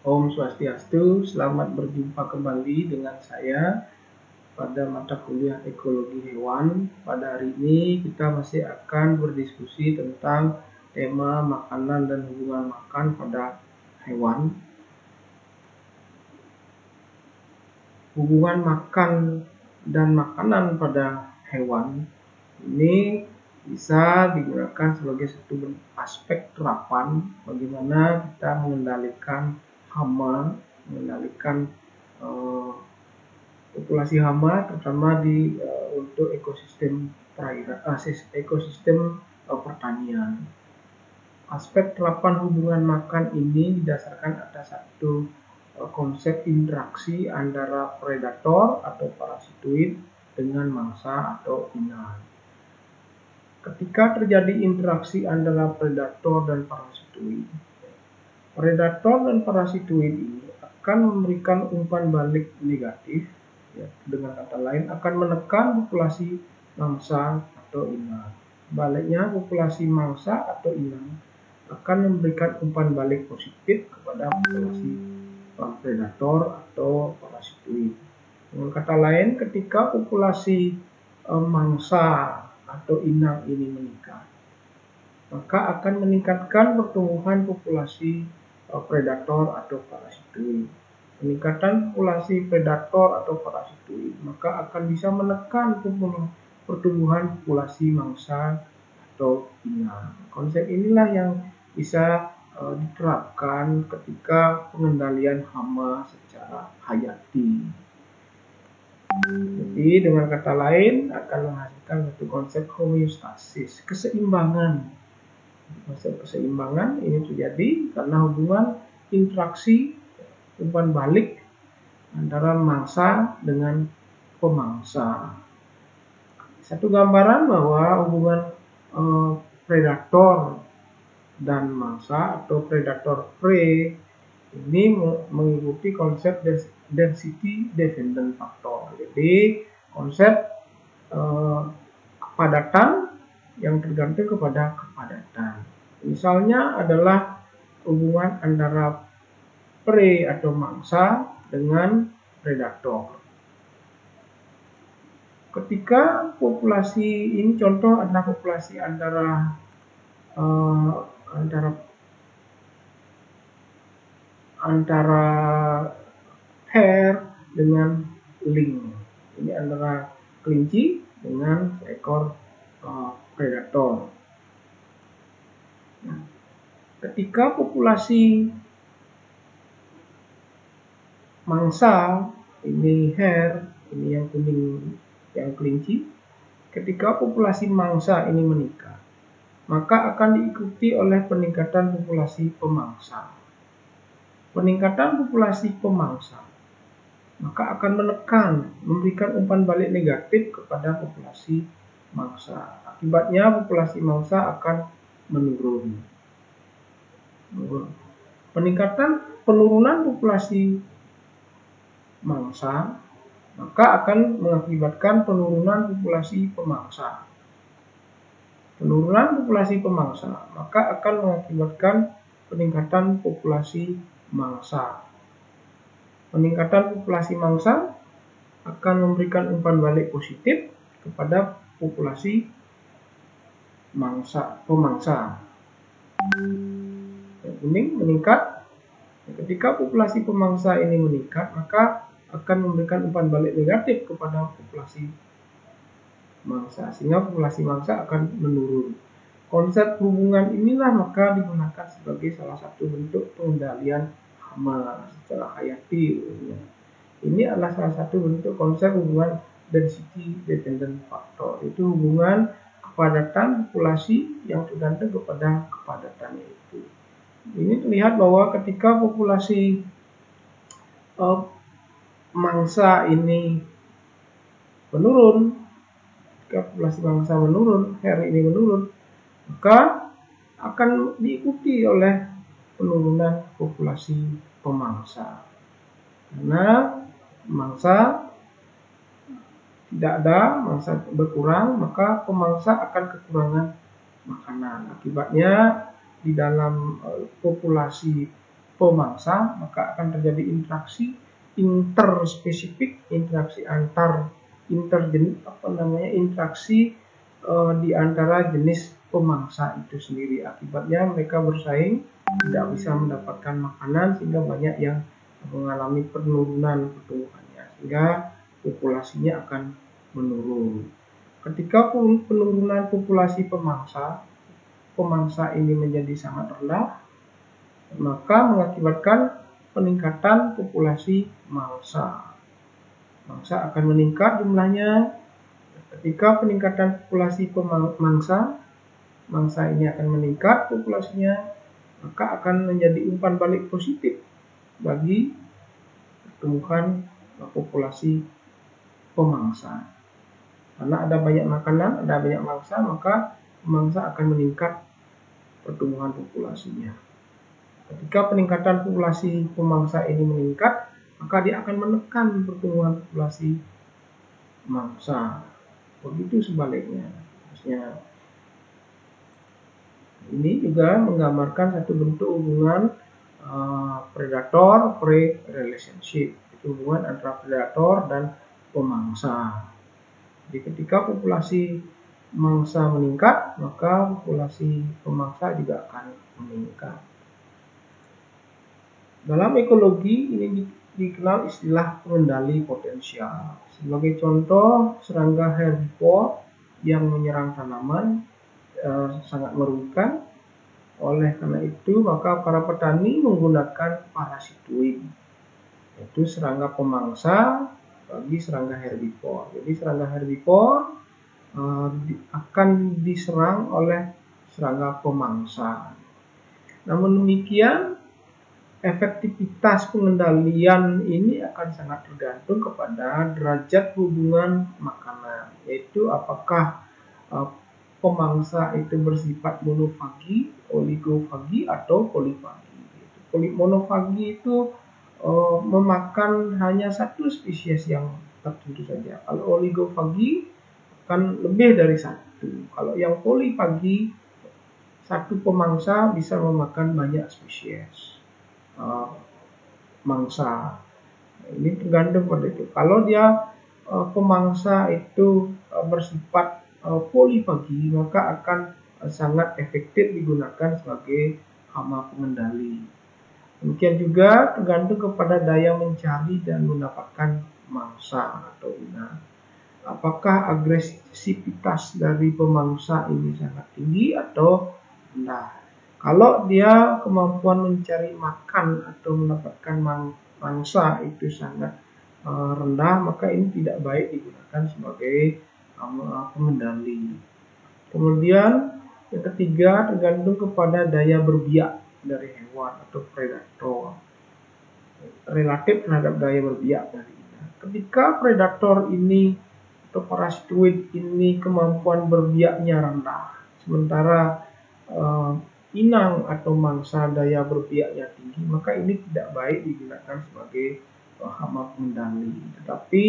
Om Swastiastu, selamat berjumpa kembali dengan saya pada mata kuliah ekologi hewan. Pada hari ini kita masih akan berdiskusi tentang tema makanan dan hubungan makan pada hewan. Hubungan makan dan makanan pada hewan ini bisa digunakan sebagai satu aspek terapan bagaimana kita mengendalikan hama, mengendalikan populasi hama terutama untuk ekosistem pertanian. Aspek terapan hubungan makan ini didasarkan atas satu konsep interaksi antara predator atau parasitoid dengan mangsa atau inang. Ketika terjadi interaksi antara predator dan parasitoid, predator dan parasitoid ini akan memberikan umpan balik negatif, ya, dengan kata lain akan menekan populasi mangsa atau inang. Baliknya, populasi mangsa atau inang akan memberikan umpan balik positif kepada populasi predator atau parasitoid. Dengan kata lain, ketika populasi mangsa atau inang ini meningkat, maka akan meningkatkan pertumbuhan populasi predator atau parasitoid. Peningkatan populasi predator atau parasitoid maka akan bisa menekan pertumbuhan populasi mangsa atau inang. Konsep inilah yang bisa diterapkan ketika pengendalian hama secara hayati. Jadi dengan kata lain akan menghasilkan satu konsep homeostasis, keseimbangan. Konsep keseimbangan ini terjadi karena hubungan interaksi umpan balik antara mangsa dengan pemangsa. Satu gambaran bahwa hubungan predator dan mangsa atau predator prey ini mengikuti konsep density dependent factor. Jadi konsep kepadatan yang tergantung kepada kepadatan. Misalnya adalah hubungan antara prey atau mangsa dengan predator. Ketika populasi ini contoh adalah populasi antara hare dengan lynx. Ini antara kelinci dengan seekor predator. Nah, ketika populasi mangsa, ini hare, ini yang kuning, yang kelinci, ketika populasi mangsa ini meningkat, maka akan diikuti oleh peningkatan populasi pemangsa. Peningkatan populasi pemangsa maka akan memberikan umpan balik negatif kepada populasi mangsa. Akibatnya populasi mangsa akan menurun. Penurunan populasi mangsa maka akan mengakibatkan penurunan populasi pemangsa. Penurunan populasi pemangsa maka akan mengakibatkan peningkatan populasi mangsa. Peningkatan populasi mangsa akan memberikan umpan balik positif kepada populasi pemangsa. Yang kuning meningkat. Ketika populasi pemangsa ini meningkat, maka akan memberikan umpan balik negatif kepada populasi mangsa, sehingga populasi mangsa akan menurun. Konsep hubungan inilah maka digunakan sebagai salah satu bentuk pengendalian hama secara hayati. Ini adalah salah satu bentuk konsep hubungan density dependent factor, itu hubungan kepadatan populasi yang tergantung kepada kepadatannya itu. Ini terlihat bahwa ketika populasi mangsa ini menurun, ketika populasi mangsa menurun, hare ini menurun, maka akan diikuti oleh penurunan populasi pemangsa. Karena mangsa tidak ada, mangsa berkurang, maka pemangsa akan kekurangan makanan. Akibatnya di dalam populasi pemangsa, maka akan terjadi interaksi interspesifik, interaksi interaksi di antara jenis pemangsa itu sendiri. Akibatnya mereka bersaing, tidak bisa mendapatkan makanan, sehingga banyak yang mengalami penurunan pertumbuhannya, sehingga populasinya akan menurun. Ketika penurunan populasi pemangsa ini menjadi sangat rendah, maka mengakibatkan peningkatan populasi mangsa. Mangsa akan meningkat jumlahnya. Ketika peningkatan populasi mangsa ini akan meningkat populasinya, maka akan menjadi umpan balik positif bagi pertumbuhan populasi pemangsa. Karena ada banyak makanan, ada banyak mangsa, maka mangsa akan meningkat pertumbuhan populasinya. Ketika peningkatan populasi pemangsa ini meningkat, maka dia akan menekan pertumbuhan populasi mangsa. Begitu sebaliknya. Maksudnya, ini juga menggambarkan satu bentuk hubungan predator-prey relationship, itu hubungan antara predator dan pemangsa. Jadi ketika populasi mangsa meningkat, maka populasi pemangsa juga akan meningkat. Dalam ekologi ini dikenal istilah pengendali potensial. Sebagai contoh, serangga herbivore yang menyerang tanaman sangat merugikan. Oleh karena itu, maka para petani menggunakan parasitoid, yaitu serangga pemangsa bagi serangga herbivore. Jadi serangga herbivore akan diserang oleh serangga pemangsa. Namun demikian, efektivitas pengendalian ini akan sangat tergantung kepada derajat hubungan makanan, yaitu apakah pemangsa itu bersifat monofagi, oligofagi, atau polifagi. Monofagi itu memakan hanya satu spesies yang tertentu saja. Kalau oligofagi akan lebih dari satu. Kalau yang polifagi, satu pemangsa bisa memakan banyak spesies mangsa. Ini tergantung pada itu. Kalau dia pemangsa itu bersifat polifagi, maka akan sangat efektif digunakan sebagai hama pengendali. Demikian juga tergantung kepada daya mencari dan mendapatkan mangsa atau inang. Apakah agresivitas dari pemangsa ini sangat tinggi atau rendah? Kalau dia kemampuan mencari makan atau mendapatkan mangsa itu sangat rendah, maka ini tidak baik digunakan sebagai pengendali. Kemudian yang ketiga, tergantung kepada daya berbiak dari hewan atau predator, relatif terhadap daya berbiak dari inang. Ketika predator ini atau parasitoid ini kemampuan berbiaknya rendah, sementara inang atau mangsa daya berbiaknya tinggi, maka ini tidak baik digunakan sebagai hama pengendali. Tetapi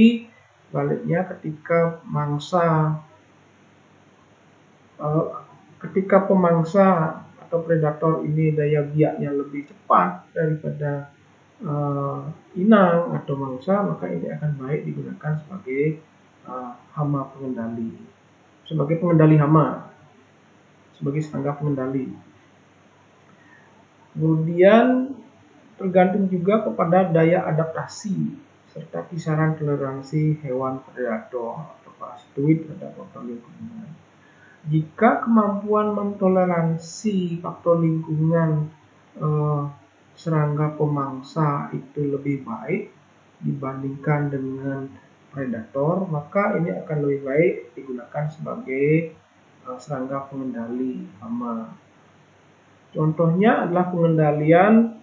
sebaliknya, ketika pemangsa atau predator ini daya biaknya lebih cepat daripada inang atau mangsa, maka ini akan baik digunakan sebagai hama pengendali, sebagai pengendali hama, sebagai serangga pengendali. Kemudian tergantung juga kepada daya adaptasi serta kisaran toleransi hewan predator atau parasitoid terhadap faktor lingkungan. Jika kemampuan mentoleransi faktor lingkungan serangga pemangsa itu lebih baik dibandingkan dengan predator, maka ini akan lebih baik digunakan sebagai serangga pengendali hama. Contohnya adalah pengendalian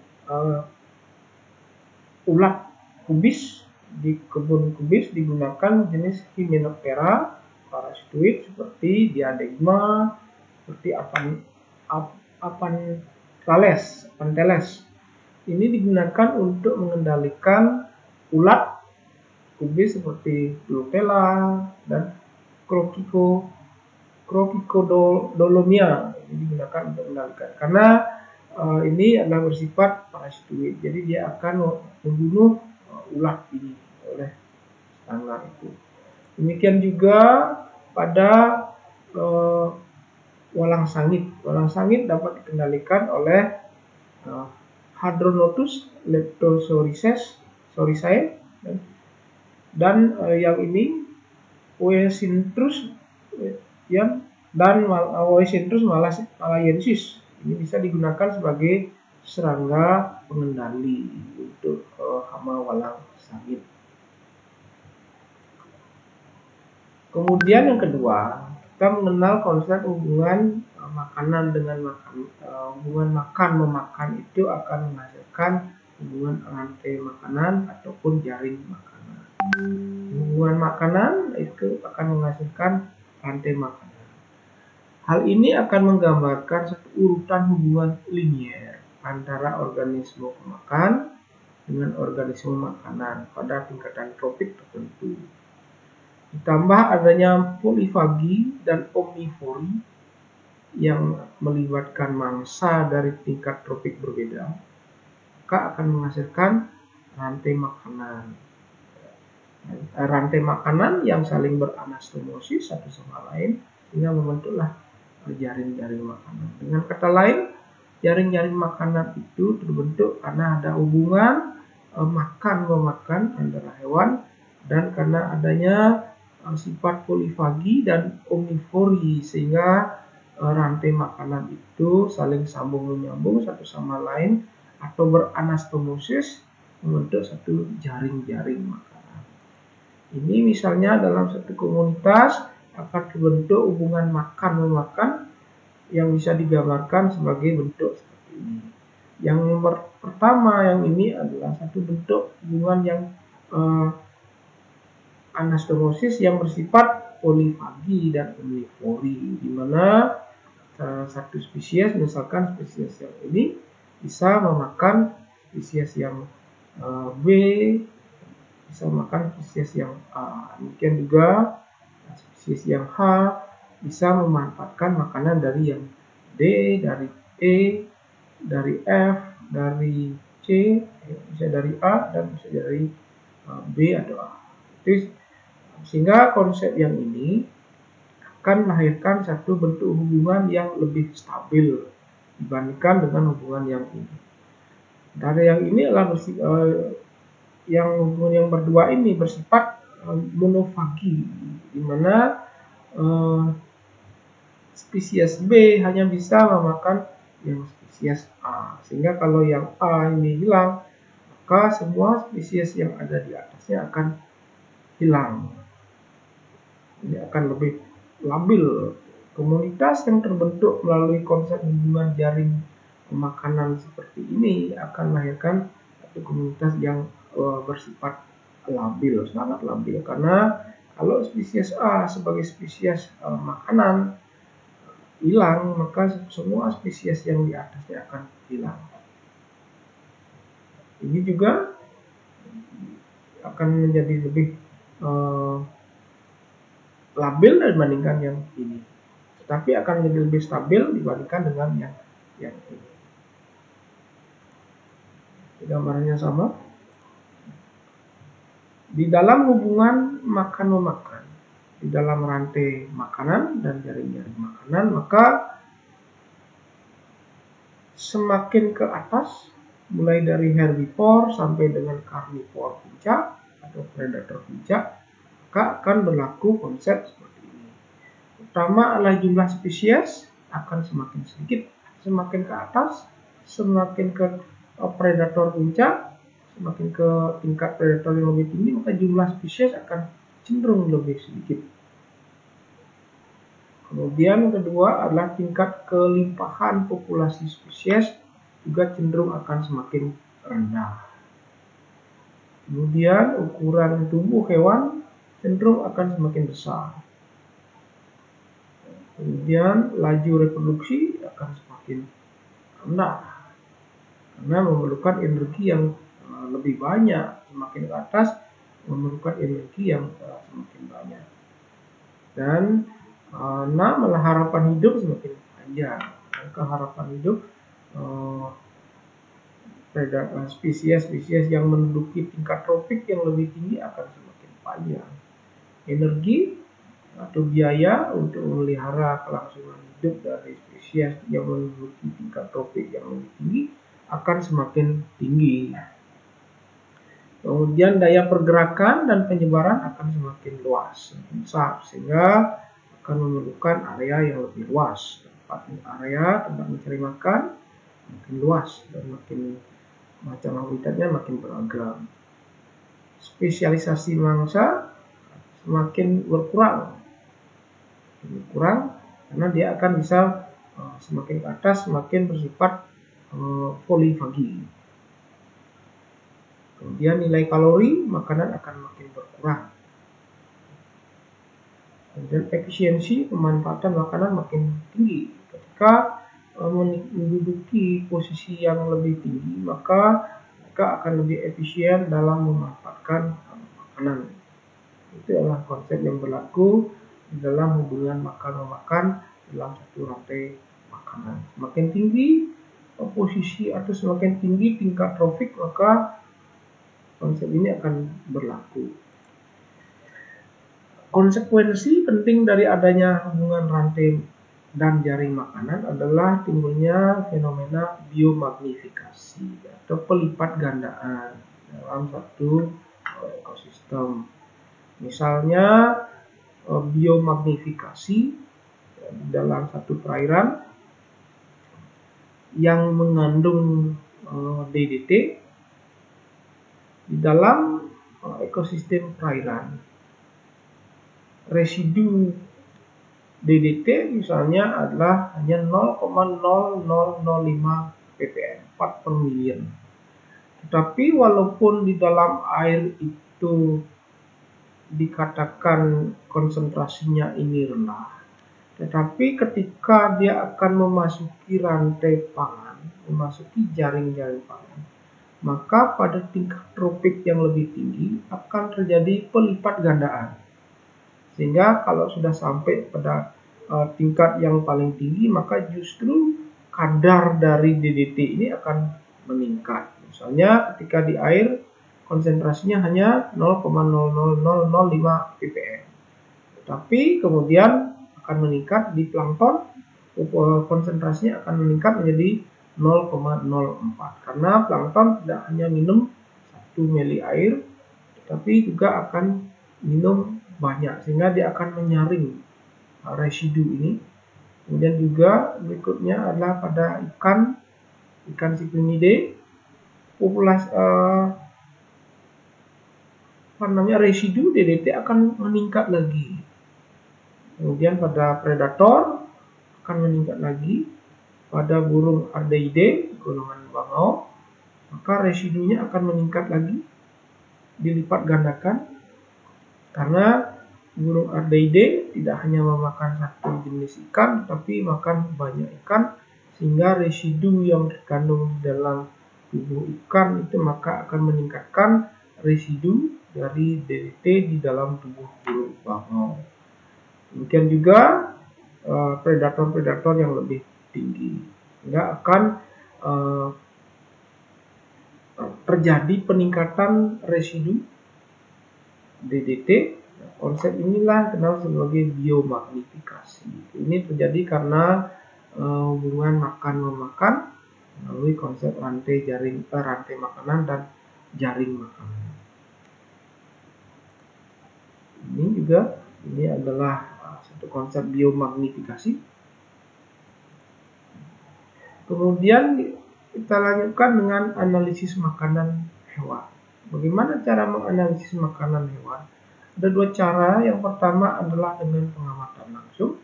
ulat kubis. Di kebun kubis digunakan jenis Hymenoptera parasitoid seperti Diadema, seperti Aphanteles. Ini digunakan untuk mengendalikan ulat kubis seperti Blopella dan Crocodolomia. Ini digunakan untuk mengendalikan, karena ini adalah bersifat parasitoid. Jadi dia akan membunuh ulat ini oleh serangga itu. Demikian juga pada walang sangit. Walang sangit dapat dikendalikan oleh Hadronotus leptosorisae dan yang ini Oecintrus dan Oecintrus malayensis. Ini bisa digunakan sebagai serangga pengendali untuk hama walang sangit. Kemudian yang kedua, kita mengenal konsep hubungan makanan dengan hubungan makan memakan itu akan menghasilkan hubungan rantai makanan ataupun jaring makanan. Hubungan makanan itu akan menghasilkan rantai makanan. Hal ini akan menggambarkan satu urutan hubungan linier antara organisme pemakan dengan organisme makanan pada tingkatan tropik tertentu. Ditambah adanya polifagi dan omnivori yang melibatkan mangsa dari tingkat tropik berbeda, maka akan menghasilkan rantai makanan. Rantai makanan yang saling beranastomosis satu sama lain sehingga membentuklah jaring-jaring makanan. Dengan kata lain, jaring-jaring makanan itu terbentuk karena ada hubungan makan-memakan antara hewan dan karena adanya sifat polifagi dan omnivori sehingga rantai makanan itu saling sambung menyambung satu sama lain atau beranastomosis membentuk satu jaring-jaring makanan. Ini misalnya dalam satu komunitas akan terbentuk hubungan makan-memakan yang bisa digambarkan sebagai bentuk seperti ini. Yang pertama yang ini adalah satu bentuk hubungan yang anastomosis yang bersifat polifagi dan omnivori, di mana satu spesies, misalkan spesies yang ini bisa memakan spesies yang B, bisa memakan spesies yang A. Demikian juga spesies yang H bisa memanfaatkan makanan dari yang D, dari E, dari F, dari C, bisa dari A dan bisa dari B atau A. Sehingga konsep yang ini akan melahirkan satu bentuk hubungan yang lebih stabil dibandingkan dengan hubungan yang ini. Dari yang ini adalah yang hubungan yang berdua ini bersifat monofagi, di mana spesies B hanya bisa memakan yang spesies A. Sehingga kalau yang A ini hilang, maka semua spesies yang ada di atasnya akan hilang. Ini akan lebih labil. Komunitas yang terbentuk melalui konsep hubungan jaring makanan seperti ini akan melahirkan satu komunitas yang bersifat labil, sangat labil. Karena kalau spesies A sebagai spesies makanan hilang, maka semua spesies yang di atasnya akan hilang. Ini juga akan menjadi lebih labil dibandingkan yang ini, tetapi akan menjadi lebih stabil dibandingkan dengan yang ini. Gambarnya sama. Di dalam hubungan makan-memakan, di dalam rantai makanan dan jaring-jaring makanan, maka semakin ke atas, mulai dari herbivore sampai dengan karnivore puncak atau predator puncak, maka akan berlaku konsep seperti ini. Pertama adalah jumlah spesies akan semakin sedikit, semakin ke atas, semakin ke predator puncak, semakin ke tingkat predator yang lebih tinggi, maka jumlah spesies akan cenderung lebih sedikit. Kemudian kedua adalah tingkat kelimpahan populasi spesies juga cenderung akan semakin rendah. Kemudian ukuran tubuh hewan cenderung akan semakin besar. Kemudian laju reproduksi akan semakin rendah karena memerlukan energi yang lebih banyak. Semakin ke atas memerlukan energi yang semakin banyak. Dan harapan hidup semakin panjang. Maka harapan hidup spesies-spesies yang menduduki tingkat tropik yang lebih tinggi akan semakin panjang. Energi atau biaya untuk memelihara kelangsungan hidup dari spesies yang menduduki tingkat tropik yang lebih tinggi akan semakin tinggi. Kemudian daya pergerakan dan penyebaran akan semakin luas, semakin besar, sehingga akan memerlukan area yang lebih luas. Area tempat mencari makan makin luas dan makin macam habitatnya makin beragam. Spesialisasi mangsa semakin berkurang karena dia akan bisa semakin ke atas semakin bersifat polifagi. Kemudian nilai kalori makanan akan makin berkurang. Kemudian efisiensi pemanfaatan makanan makin tinggi. Ketika menduduki posisi yang lebih tinggi, maka mereka akan lebih efisien dalam memanfaatkan makanan. Itu adalah konsep yang berlaku di dalam hubungan makan-memakan dalam satu rantai makanan. Semakin tinggi posisi atau semakin tinggi tingkat tropik, maka konsep ini akan berlaku. Konsekuensi penting dari adanya hubungan rantai dan jaring makanan adalah timbulnya fenomena biomagnifikasi atau pelipat gandaan dalam satu ekosistem. Misalnya biomagnifikasi dalam satu perairan yang mengandung DDT di dalam ekosistem perairan. Residu DDT misalnya adalah hanya 0,0005 ppm, part per million. Tetapi walaupun di dalam air itu dikatakan konsentrasinya ini rendah, tetapi ketika dia akan memasuki rantai pangan, memasuki jaring-jaring pangan, maka pada tingkat tropik yang lebih tinggi akan terjadi pelipat gandaan. Sehingga kalau sudah sampai pada tingkat yang paling tinggi, maka justru kadar dari DDT ini akan meningkat. Misalnya ketika di air konsentrasinya hanya 0,00005 ppm. Tetapi kemudian akan meningkat di plankton, konsentrasinya akan meningkat menjadi 0,04. Karena plankton tidak hanya minum 1 mili air, tetapi juga akan minum banyak, sehingga dia akan menyaring residu ini. Kemudian juga berikutnya adalah pada ikan Cyprinidae, populasi residu DDT akan meningkat lagi. Kemudian pada predator akan meningkat lagi. Pada burung Ardeidae, golongan bangau, maka residunya akan meningkat lagi, dilipat gandakan. Karena burung Ardeidae tidak hanya memakan satu jenis ikan, tapi makan banyak ikan, sehingga residu yang terkandung dalam tubuh ikan itu maka akan meningkatkan residu dari DDT di dalam tubuh burung bangau. Demikian juga predator-predator yang lebih tinggi, sehingga akan terjadi peningkatan residu DDT. Konsep inilah kenal sebagai biomagnifikasi. Ini terjadi karena hubungan makan-memakan melalui konsep rantai makanan dan jaring makanan. Ini adalah satu konsep biomagnifikasi. Kemudian kita lanjutkan dengan analisis makanan hewan. Bagaimana cara menganalisis makanan hewan? Ada dua cara. Yang pertama adalah dengan pengamatan langsung.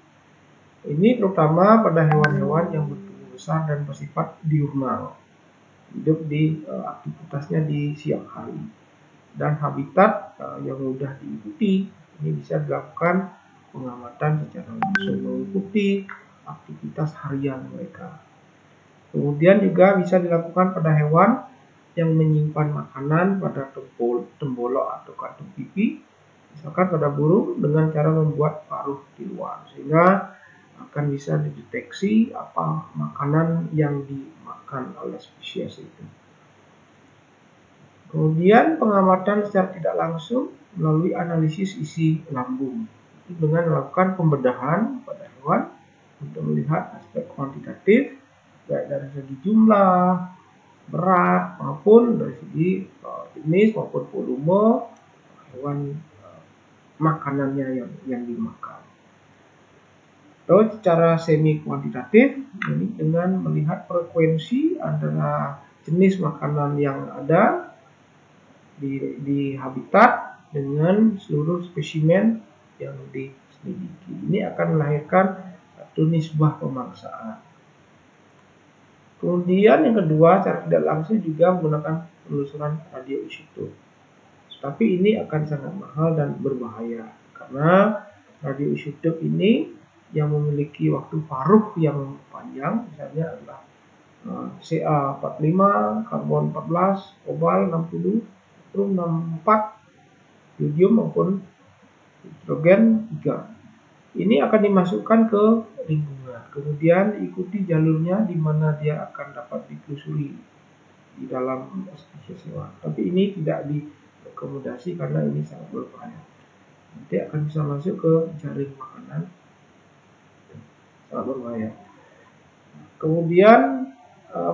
Ini terutama pada hewan-hewan yang bertubuh besar dan bersifat diurnal, hidup di aktivitasnya di siang hari, dan habitat yang mudah diikuti. Ini bisa dilakukan pengamatan secara langsung, mengikuti aktivitas harian mereka. Kemudian juga bisa dilakukan pada hewan yang menyimpan makanan pada tembolok atau kantung pipi, misalkan pada burung dengan cara membuat paruh di luar, sehingga akan bisa dideteksi apa makanan yang dimakan oleh spesies itu. Kemudian pengamatan secara tidak langsung melalui analisis isi lambung dengan melakukan pembedahan pada hewan untuk melihat aspek kuantitatif baik dari segi jumlah, berat maupun dari segi jenis maupun volume hewan makanannya yang dimakan. Atau secara semi kuantitatif dengan melihat frekuensi antara jenis makanan yang ada di habitat dengan seluruh spesimen yang diselidiki. Ini akan melahirkan satu nisbah pemangsaan. Kemudian yang kedua, secara tidak langsung juga menggunakan penelusuran radioisotop. Tapi ini akan sangat mahal dan berbahaya karena radioisotop ini yang memiliki waktu paruh yang panjang, misalnya adalah Ca45, karbon 14, kobal 60, 64, yodium maupun hidrogen 3. Ini akan dimasukkan ke lingkungan. Kemudian ikuti jalurnya di mana dia akan dapat ditelusuri di dalam spesies hewan. Tapi ini tidak diakomodasi karena ini sangat berbahaya. Nanti akan bisa masuk ke jaring makanan. Sangat berbahaya. Kemudian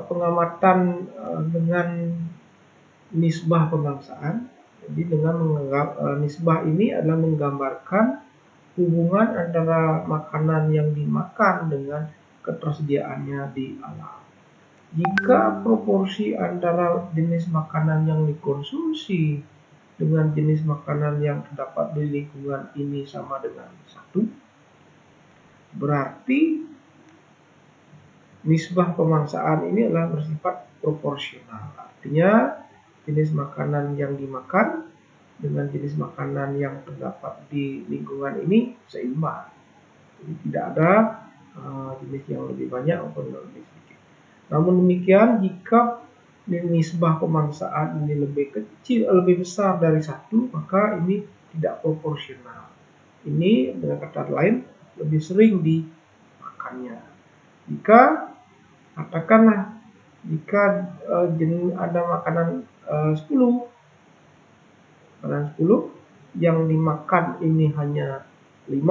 pengamatan dengan nisbah pemangsaan. Jadi dengan nisbah ini adalah menggambarkan hubungan antara makanan yang dimakan dengan ketersediaannya di alam. Jika proporsi antara jenis makanan yang dikonsumsi dengan jenis makanan yang terdapat di lingkungan ini sama dengan 1, berarti nisbah pemangsaan ini adalah bersifat proporsional. Artinya jenis makanan yang dimakan dengan jenis makanan yang terdapat di lingkungan ini seimbang. Jadi tidak ada jenis yang lebih banyak maupun lebih sedikit. Namun demikian, jika nisbah pemangsaan ini lebih besar dari 1, maka ini tidak proporsional. Ini dengan kata lain lebih sering dimakannya. Katakanlah jika ada makanan 10 yang dimakan ini hanya 5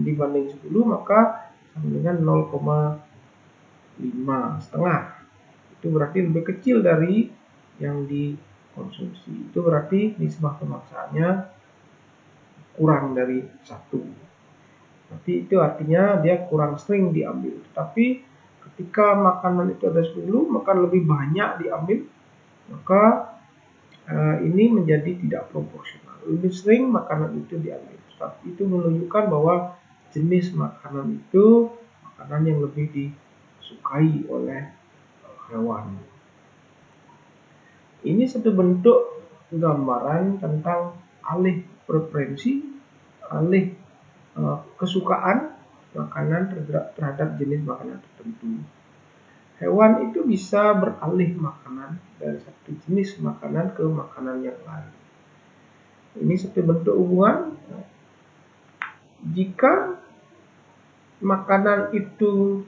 dibanding 10, maka sama dengan 0,5 setengah. Itu berarti lebih kecil dari yang dikonsumsi. Itu berarti nisbah pemaksaannya kurang dari 1. Berarti itu artinya dia kurang sering diambil. Tapi ketika makanan itu ada 10, maka lebih banyak diambil, maka ini menjadi tidak proporsional. Lebih sering makanan itu diambil. Tapi itu menunjukkan bahwa jenis makanan itu makanan yang lebih disukai oleh hewan. Ini satu bentuk gambaran tentang alih preferensi, alih kesukaan makanan terhadap jenis makanan tertentu. Hewan itu bisa beralih makanan dari satu jenis makanan ke makanan yang lain. Ini satu bentuk hubungan. Jika makanan itu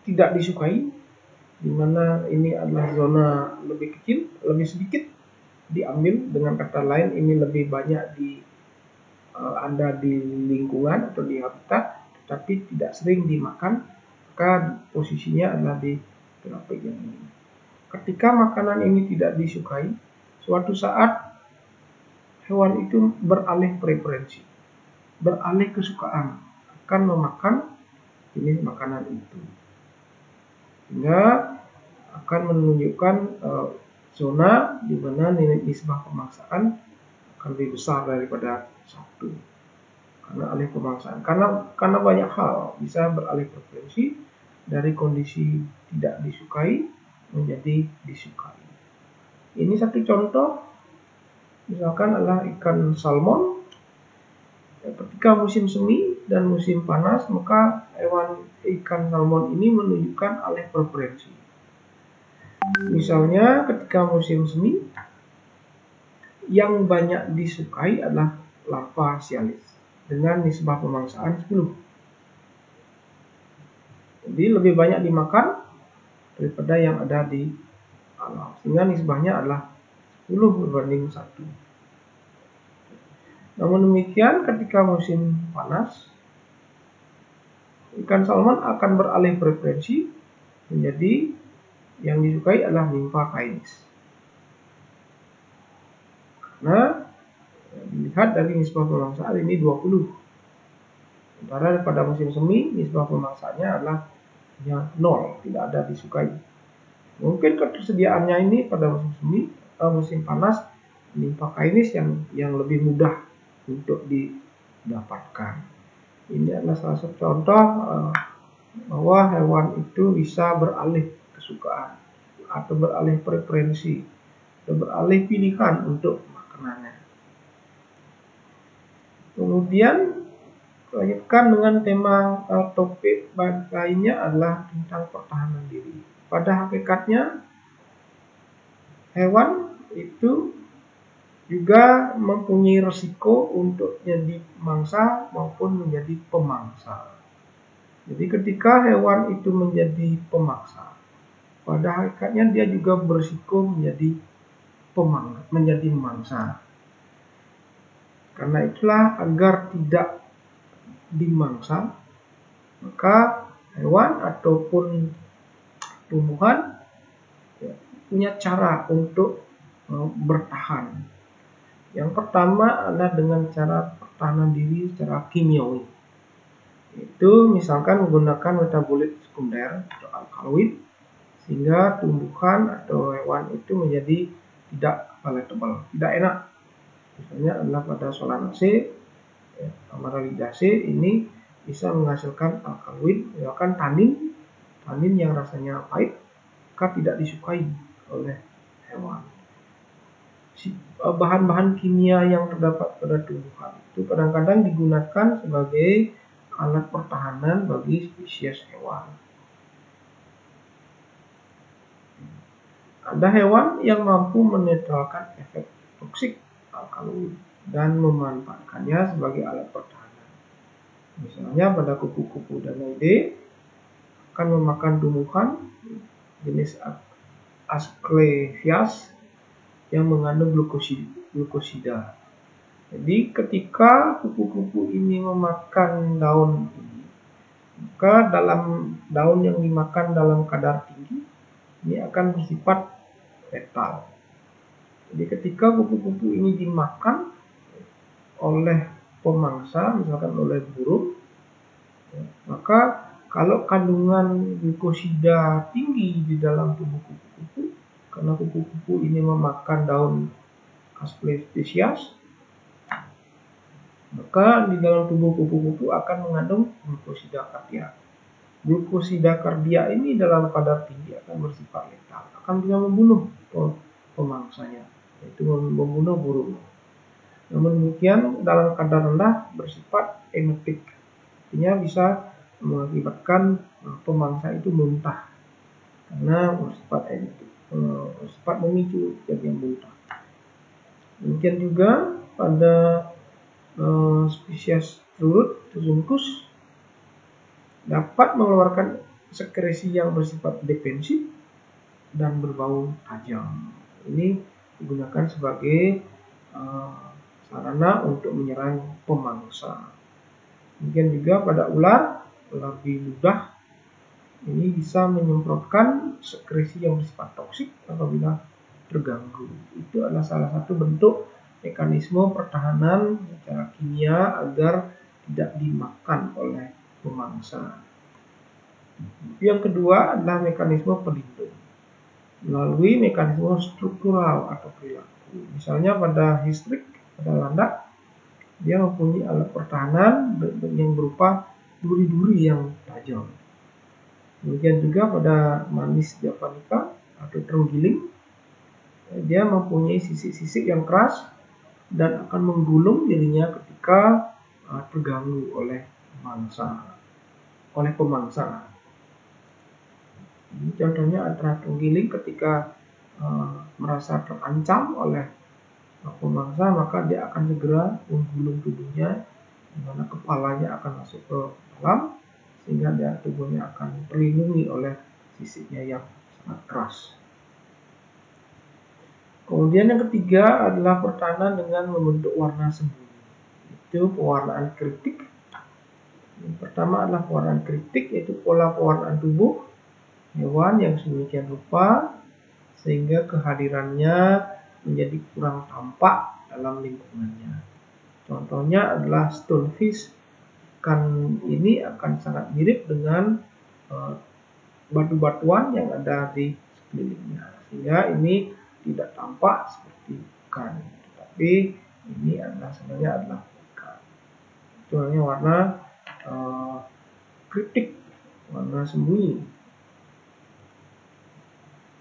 tidak disukai, di mana ini adalah zona lebih kecil, lebih sedikit diambil, dengan kata lain ini lebih banyak ada di lingkungan atau di habitat, tetapi tidak sering dimakan, maka posisinya adalah di grafik yang ini. Ketika makanan ini tidak disukai, suatu saat hewan itu beralih preferensi, beralih kesukaan, akan memakan jenis makanan itu, sehingga akan menunjukkan zona di mana nilai nisbah pemangsaan akan lebih besar daripada 1. Karena alih pemangsaan, karena banyak hal bisa beralih preferensi dari kondisi tidak disukai menjadi disukai. Ini satu contoh, misalkan adalah ikan salmon. Ketika musim semi dan musim panas, maka ikan salmon ini menunjukkan alih preferensi. Misalnya ketika musim semi, yang banyak disukai adalah larva sialis. dengan nisbah pemangsaan 10. Jadi lebih banyak dimakan daripada yang ada di alam, sehingga nisbahnya adalah 10 berbanding 1. Namun demikian, ketika musim panas, ikan salmon akan beralih preferensi menjadi yang disukai adalah Nympha caenis. Karena dilihat dari nisbah pemangsaan ini 20. Sementara pada musim semi nisbah pemaksaannya adalah 0, tidak ada disukai. Mungkin ketersediaannya ini pada musim semi atau musim panas Nympha caenis yang lebih mudah untuk didapatkan. Ini adalah salah satu contoh bahwa hewan itu bisa beralih kesukaan atau beralih preferensi atau beralih pilihan untuk makanannya. Kemudian lanjutkan dengan tema topik lainnya adalah tentang pertahanan diri. Pada hakikatnya hewan itu juga mempunyai resiko untuk menjadi mangsa maupun menjadi pemangsa. Jadi ketika hewan itu menjadi pemangsa, pada hakikatnya dia juga berisiko menjadi mangsa. Karena itulah agar tidak dimangsa, maka hewan ataupun tumbuhan punya cara untuk bertahan. Yang pertama adalah dengan cara pertahanan diri secara kimiawi. Itu misalkan menggunakan metabolit sekunder atau alkaloid, sehingga tumbuhan atau hewan itu menjadi tidak palatable, tidak enak. Misalnya adalah pada solanacea, amaryllidaceae ini bisa menghasilkan alkaloid, misalkan tanin yang rasanya pahit, maka tidak disukai oleh hewan. Bahan-bahan kimia yang terdapat pada tumbuhan itu kadang-kadang digunakan sebagai alat pertahanan bagi spesies hewan. Ada hewan yang mampu menetralkan efek toksik alkaloid dan memanfaatkannya sebagai alat pertahanan. Misalnya pada kupu-kupu Danaidae akan memakan tumbuhan jenis Asclepias yang mengandung glukosida. Jadi ketika kupu-kupu ini memakan daun ini, maka dalam daun yang dimakan dalam kadar tinggi ini akan bersifat letal. Jadi ketika kupu-kupu ini dimakan oleh pemangsa, misalkan oleh burung, maka kalau kandungan glukosida tinggi di dalam tubuh kupu-kupu, karena kupu-kupu ini memakan daun Asclepias, maka di dalam tubuh kupu-kupu akan mengandung glukosida kardia. Glukosida kardia ini dalam kadar tinggi akan bersifat letal, akan bisa membunuh pemangsanya, yaitu membunuh burung. Namun demikian dalam kadar rendah bersifat emetik, artinya bisa mengakibatkan pemangsa itu muntah karena bersifat emetik, bersifat memicu terjadinya muntah. Demikian juga pada spesies telur Tuzunkus dapat mengeluarkan sekresi yang bersifat defensif dan berbau tajam. Ini digunakan sebagai sarana untuk menyerang pemangsa. Demikian juga pada ular biludah ini bisa menyemprotkan sekresi yang bersifat toksik apabila terganggu. Itu adalah salah satu bentuk mekanisme pertahanan secara kimia agar tidak dimakan oleh pemangsa. Yang kedua adalah mekanisme pelindung melalui mekanisme struktural atau perilaku. Misalnya pada histrik, pada landak, dia mempunyai alat pertahanan yang berupa duri-duri yang tajam. Demikian juga pada Manis javanica atau terenggiling, dia mempunyai sisik-sisik yang keras dan akan menggulung dirinya ketika terganggu oleh pemangsa. Ini contohnya antara terenggiling ketika merasa terancam oleh pemangsa, maka dia akan segera menggulung tubuhnya di mana kepalanya akan masuk ke dalam sehingga dia tubuhnya akan terlindungi oleh sisiknya yang sangat keras. Kemudian yang ketiga adalah pertahanan dengan membentuk warna sembunyi. Itu pewarnaan kritik. Yang pertama adalah pewarnaan kritik, yaitu pola pewarnaan tubuh hewan yang sedemikian rupa sehingga kehadirannya menjadi kurang tampak dalam lingkungannya. Contohnya adalah stonefish. Ikan ini akan sangat mirip dengan batu-batuan yang ada di sekelilingnya, sehingga ini tidak tampak seperti ikan, tetapi ini sebenarnya adalah ikan. Itu namanya warna kritik, warna sembunyi.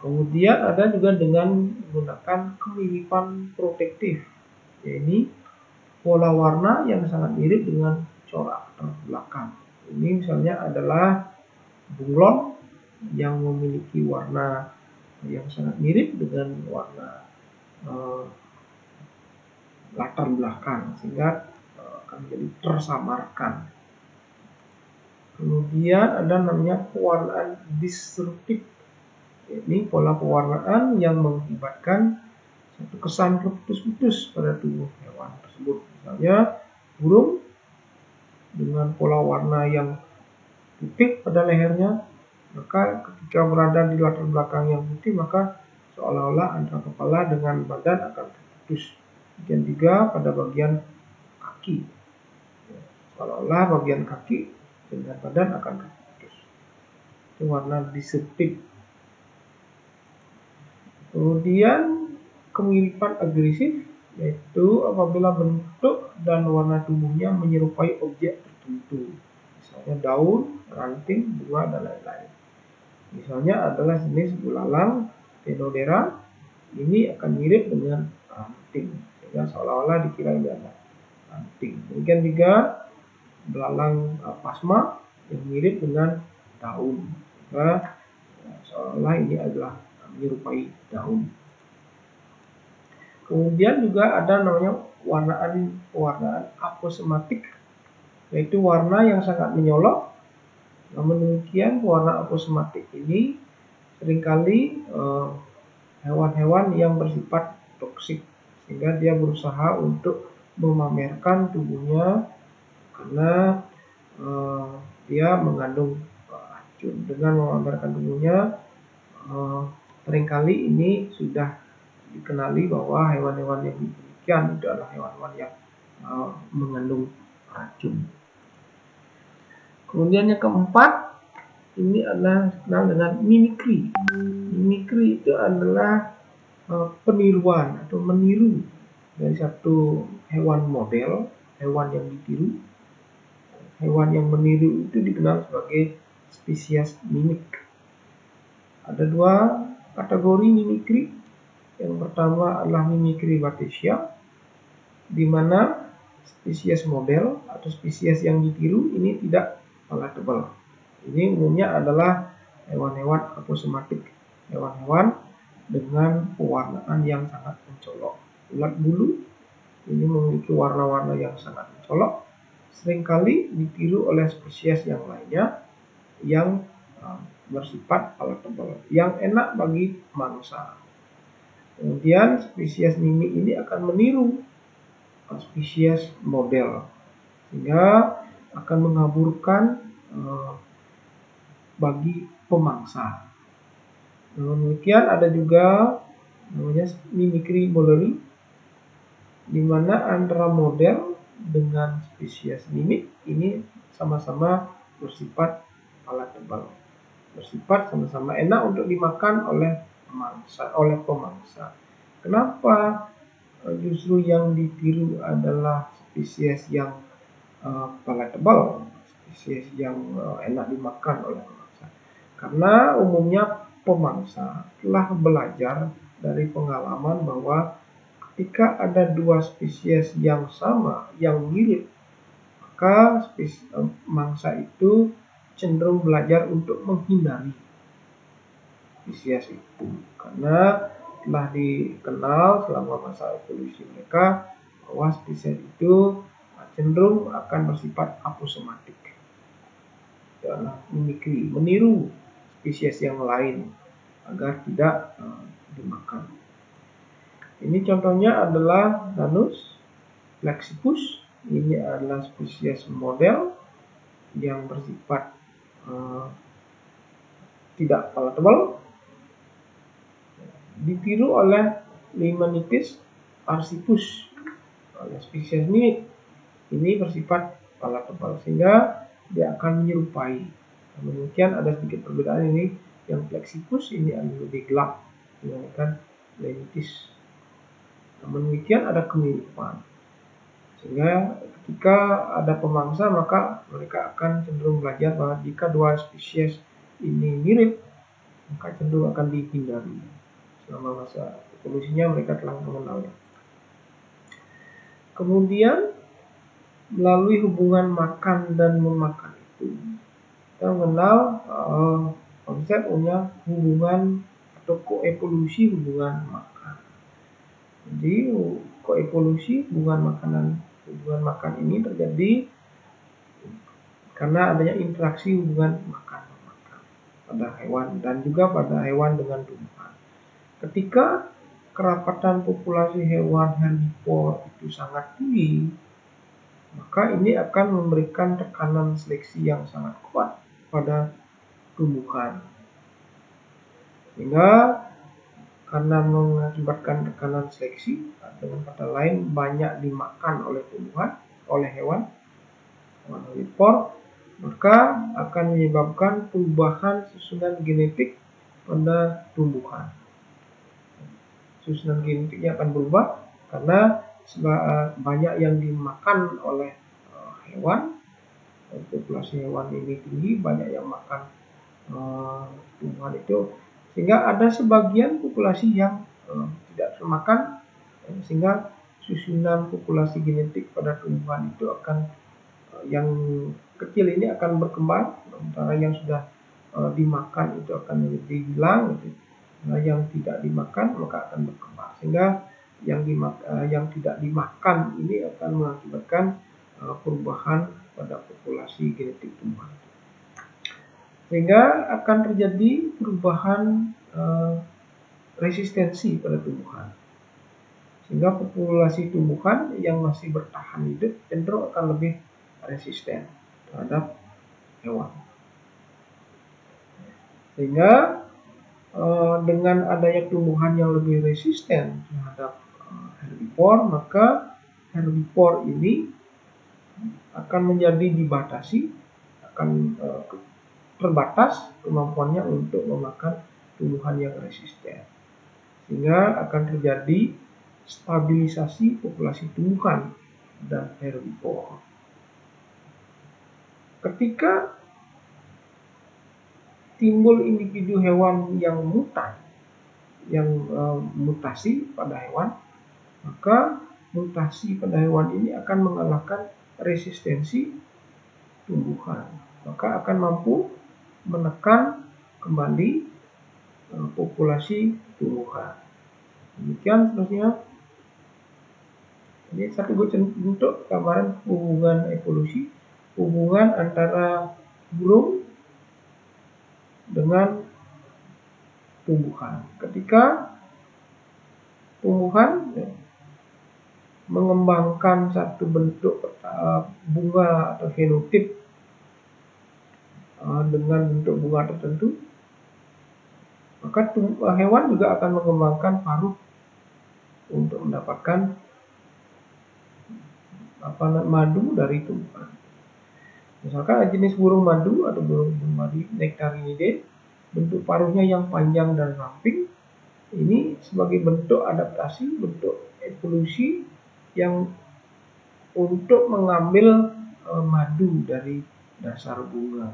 Kemudian ada juga dengan menggunakan kemiripan protektif, yaitu pola warna yang sangat mirip dengan corak belakang. Ini misalnya adalah bunglon yang memiliki warna yang sangat mirip dengan warna latar belakang, sehingga akan menjadi tersamarkan. Kemudian ada namanya pewarnaan disruptif. Ini pola pewarnaan yang mengakibatkan satu kesan terputus-putus pada tubuh hewan tersebut. Misalnya burung dengan pola warna yang putih pada lehernya, maka ketika berada di latar belakang yang putih, maka seolah-olah antara kepala dengan badan akan terputus. Demikian juga pada bagian kaki, seolah-olah bagian kaki dengan badan akan terputus. Itu warna disruptif. Kemudian kemiripan agresif, yaitu apabila bentuk dan warna tubuhnya menyerupai objek tertentu, misalnya daun, ranting, bunga, dan lain-lain. Misalnya adalah jenis belalang Phenodera, ini akan mirip dengan ranting, sehingga seolah-olah dikira ini adalah ranting. Demikian juga belalang Phasma yang mirip dengan daun, sehingga seolah-olah ini adalah menyerupai daun. Kemudian juga ada namanya warnaan aposematik, yaitu warna yang sangat menyolok. Namun demikian, warna aposematik ini seringkali hewan-hewan yang bersifat toksik, sehingga dia berusaha untuk memamerkan tubuhnya karena dia mengandung racun. Dengan memamerkan tubuhnya, seringkali ini sudah dikenali bahwa hewan-hewan yang demikian itu adalah hewan-hewan yang mengandung racun. Kemudian yang keempat, ini adalah dikenal dengan mimikri. Mimikri itu adalah peniruan atau meniru dari satu hewan model, hewan yang ditiru. Hewan yang meniru itu dikenal sebagai spesies mimik. Ada dua kategori mimikri. Yang pertama adalah mimikri Batesia, di mana spesies model atau spesies yang ditiru ini tidak palatable. Ini umumnya adalah hewan-hewan aposematik, hewan-hewan dengan pewarnaan yang sangat mencolok. Ulat bulu ini memiliki warna-warna yang sangat mencolok, seringkali ditiru oleh spesies yang lainnya yang bersifat palatable, yang enak bagi mangsa. Kemudian spesies mimik ini akan meniru spesies model, sehingga akan mengaburkan bagi pemangsa. Demikian ada juga namanya mimikri Mollery, di mana antara model dengan spesies mimik ini sama-sama bersifat palatable, bersifat sama-sama enak untuk dimakan oleh pemangsa. Kenapa justru yang ditiru adalah spesies yang palatable, spesies yang enak dimakan oleh pemangsa? Karena umumnya pemangsa telah belajar dari pengalaman bahwa ketika ada dua spesies yang sama, yang mirip, maka mangsa itu cenderung belajar untuk menghindari spesies itu, karena telah dikenal selama masa evolusi mereka bahwa spesies itu cenderung akan bersifat aposematik, mimikri, meniru spesies yang lain agar tidak dimakan. Ini contohnya adalah Danus flexipus. Ini adalah spesies model yang bersifat tidak palatable, ditiru oleh Limenitis arsipus, oleh spesies ini bersifat palatable sehingga dia akan menyerupai. Demikian ada sedikit perbedaan, ini yang flexipus ini lebih gelap dibandingkan Limenitis. Namun demikian ada kemiripan, sehingga ketika ada pemangsa maka mereka akan cenderung belajar bahwa jika dua spesies ini mirip maka cenderung akan dihindari. Selama masa evolusinya mereka telah mengenalnya. Kemudian melalui hubungan makan dan memakan itu kita mengenal konsep hubungan atau koevolusi hubungan makan. Jadi koevolusi hubungan makan ini terjadi karena adanya interaksi hubungan makan pada hewan dan juga pada hewan dengan tumbuhan. Ketika kerapatan populasi hewan herbivor itu sangat tinggi, maka ini akan memberikan tekanan seleksi yang sangat kuat pada tumbuhan. Sehingga karena mengakibatkan tekanan seleksi, dengan kata lain banyak dimakan oleh tumbuhan, oleh hewan herbivor, maka akan menyebabkan perubahan susunan genetik pada tumbuhan. Susunan genetiknya akan berubah karena banyak yang dimakan oleh hewan, populasi hewan ini tinggi, banyak yang makan tumbuhan itu, sehingga ada sebagian populasi yang tidak termakan, sehingga susunan populasi genetik pada tumbuhan itu akan yang kecil ini akan berkembang, sementara yang sudah dimakan itu akan menjadi hilang. Nah, yang tidak dimakan maka akan berkembang, sehingga yang tidak dimakan ini akan mengakibatkan perubahan pada populasi genetik tumbuhan, sehingga akan terjadi perubahan resistensi pada tumbuhan, sehingga populasi tumbuhan yang masih bertahan hidup cenderung akan lebih resisten terhadap hewan. Sehingga dengan adanya tumbuhan yang lebih resisten terhadap herbivor, maka herbivor ini akan menjadi dibatasi, akan terbatas kemampuannya untuk memakan tumbuhan yang resisten, sehingga akan terjadi stabilisasi populasi tumbuhan dan herbivor. Ketika timbul individu hewan yang mutasi pada hewan, maka mutasi pada hewan ini akan mengalahkan resistensi tumbuhan, maka akan mampu menekan kembali populasi tumbuhan. Demikian seterusnya. Ini satu bentuk gambaran hubungan evolusi, hubungan antara burung dengan tumbuhan. Ketika tumbuhan mengembangkan satu bentuk bunga atau fenotip dengan bentuk bunga tertentu, maka hewan juga akan mengembangkan paruh untuk mendapatkan madu dari tumbuhan. Misalkan jenis burung madu atau burung madu Nectarinidae, bentuk paruhnya yang panjang dan ramping, ini sebagai bentuk adaptasi, bentuk evolusi yang untuk mengambil madu dari dasar bunga.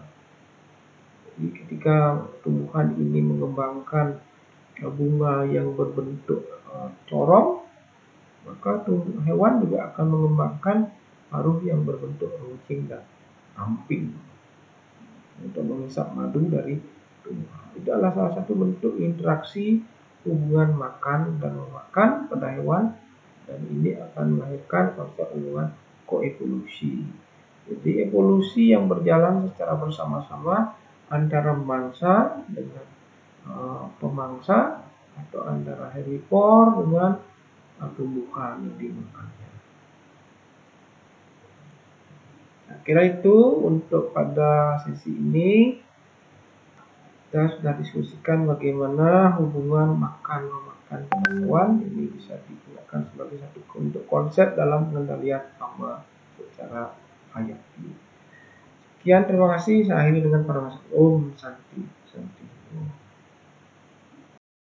Jadi ketika tumbuhan ini mengembangkan bunga yang berbentuk corong, maka hewan juga akan mengembangkan paruh yang berbentuk runcing dan ramping untuk menghisap madu dari tumbuhan. Itu adalah salah satu bentuk interaksi hubungan makan dan memakan pada hewan, dan ini akan melahirkan konsep hubungan koevolusi. Jadi evolusi yang berjalan secara bersama-sama antara mangsa dengan pemangsa atau antara herbivore dengan tumbuhan yang dimakannya. Nah, kira itu untuk pada sesi ini kita sudah diskusikan bagaimana hubungan makan memakan hewan ini bisa digunakan sebagai satu untuk konsep dalam pengendalian hama secara hayati. Sekian, terima kasih. Saya akhiri dengan para Om Santi.